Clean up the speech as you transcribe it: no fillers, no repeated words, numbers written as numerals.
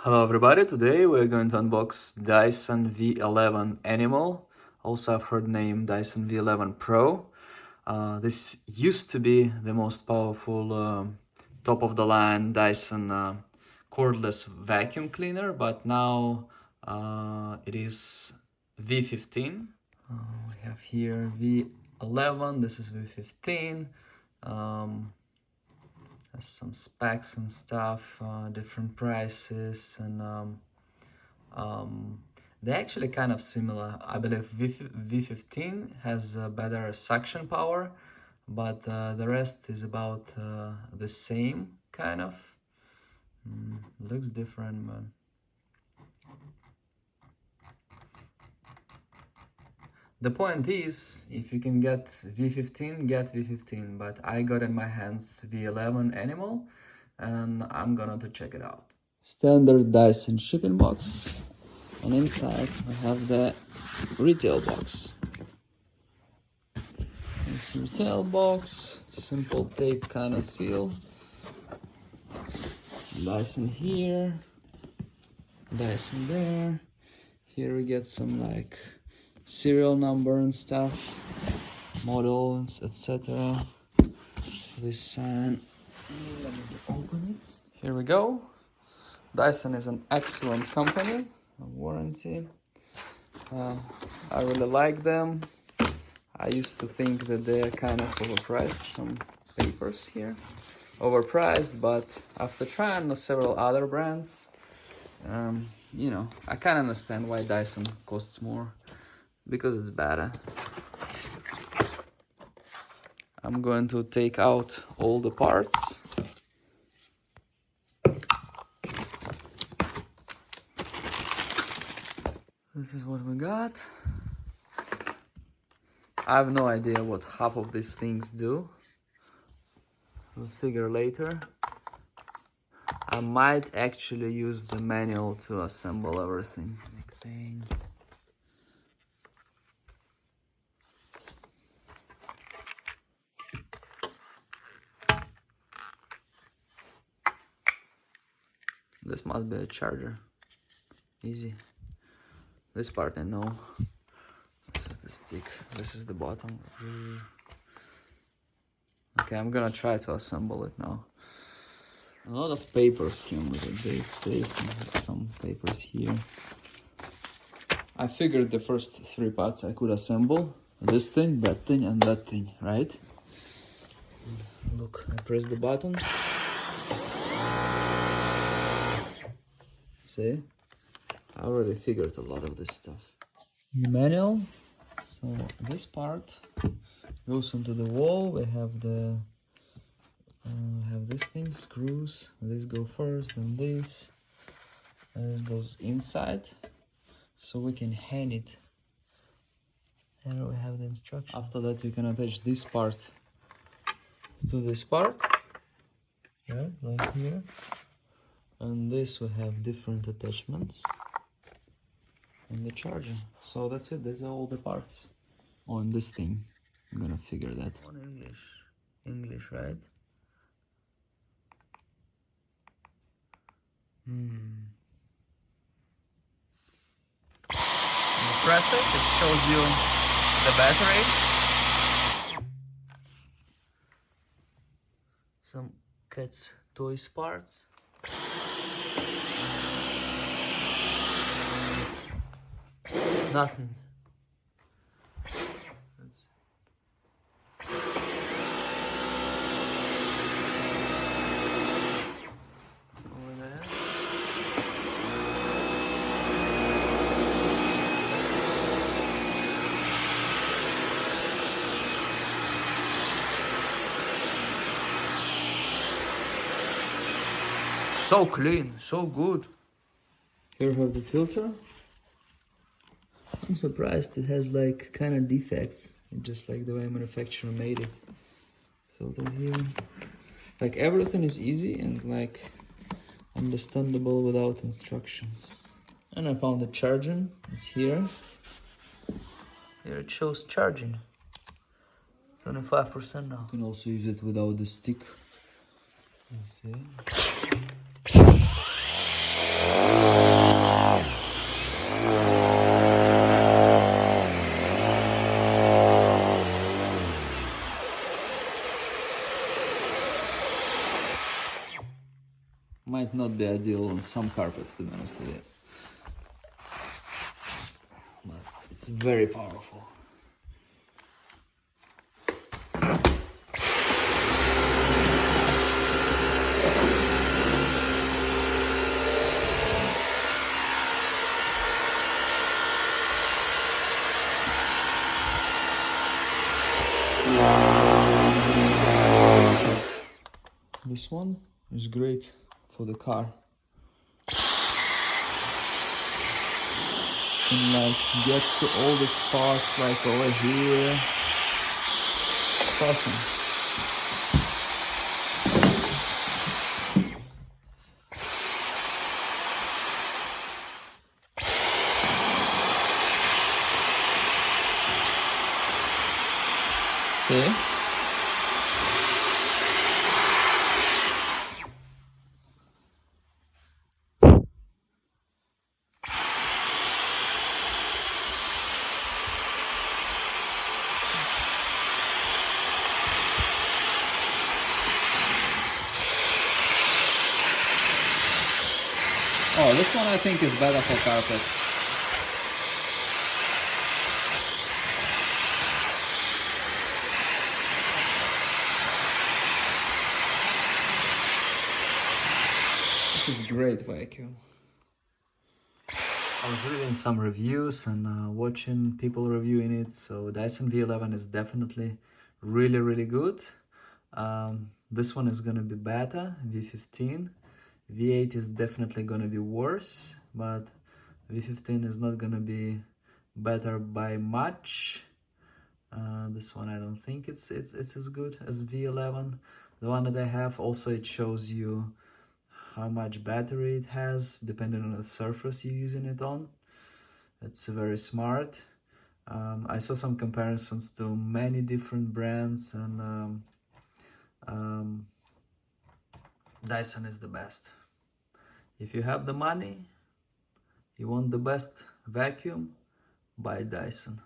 Hello everybody, today we're going to unbox Dyson V11 Animal. Also I've heard the name Dyson V11 Pro. This used to be the most powerful top-of-the-line Dyson cordless vacuum cleaner, but now it is V15. We have here V11, this is V15. Has some specs and stuff, different prices, and they're actually kind of similar. I believe V15 has better suction power, but the rest is about the same kind of. Looks different, but the point is, if you can get V15, get V15, but I got in my hands V11 Animal, and I'm gonna to check it out. Standard Dyson shipping box, and inside we have the retail box. This retail box, simple tape kind of seal. Dyson here, Dyson there. Here we get some like serial number and stuff, models, etc. This sign, let me open it. Here we go. Dyson is an excellent company, a warranty. I really like them. I used to think that they're kind of overpriced, some papers here. Overpriced, but after trying several other brands, you know, I kind of understand why Dyson costs more. Because it's better. I'm going to take out all the parts. This is what we got. I have no idea what half of these things do. We'll figure later. I might actually use the manual to assemble everything. This must be a charger. Easy. This part I know. This is the stick. This is the bottom. Okay, I'm gonna try to assemble it now. A lot of papers came with it. This and some papers here. I figured the first three parts I could assemble. This thing, that thing, and that thing, right? Look, I press the button. See? I already figured a lot of this stuff. The manual. So this part goes into the wall. We have the this thing, screws. This go first, then this. And this goes inside, so we can hang it. And we have the instructions. After that, we can attach this part to this part, right, like here. And this will have different attachments and the charger. So that's it, these are all the parts on this thing. I'm gonna figure that. On English, right? When you press it, it shows you the battery. Some cat's toys parts. Nothing. Over there. So clean, so good. Here we have the filter. I'm surprised it has like kind of defects, just like the way manufacturer made it. Filter here. Like everything is easy and like understandable without instructions. And I found the charging. It's here. Here it shows charging. 25% now. You can also use it without the stick. You see? not be ideal on some carpets, to be honest with you. But it's very powerful. This one is great for the car. And like get to all the spots like over here. It's awesome. Okay. Oh, this one I think is better for carpet. This is great vacuum. I was reading some reviews and watching people reviewing it, so Dyson V11 is definitely really good. This one is gonna be better, V15. V8 is definitely gonna be worse, but V15 is not gonna be better by much. This one I don't think it's as good as V11. The one that I have also, it shows you how much battery it has depending on the surface you're using it on. It's very smart. I saw some comparisons to many different brands, and Dyson is the best. If you have the money, you want the best vacuum, buy Dyson.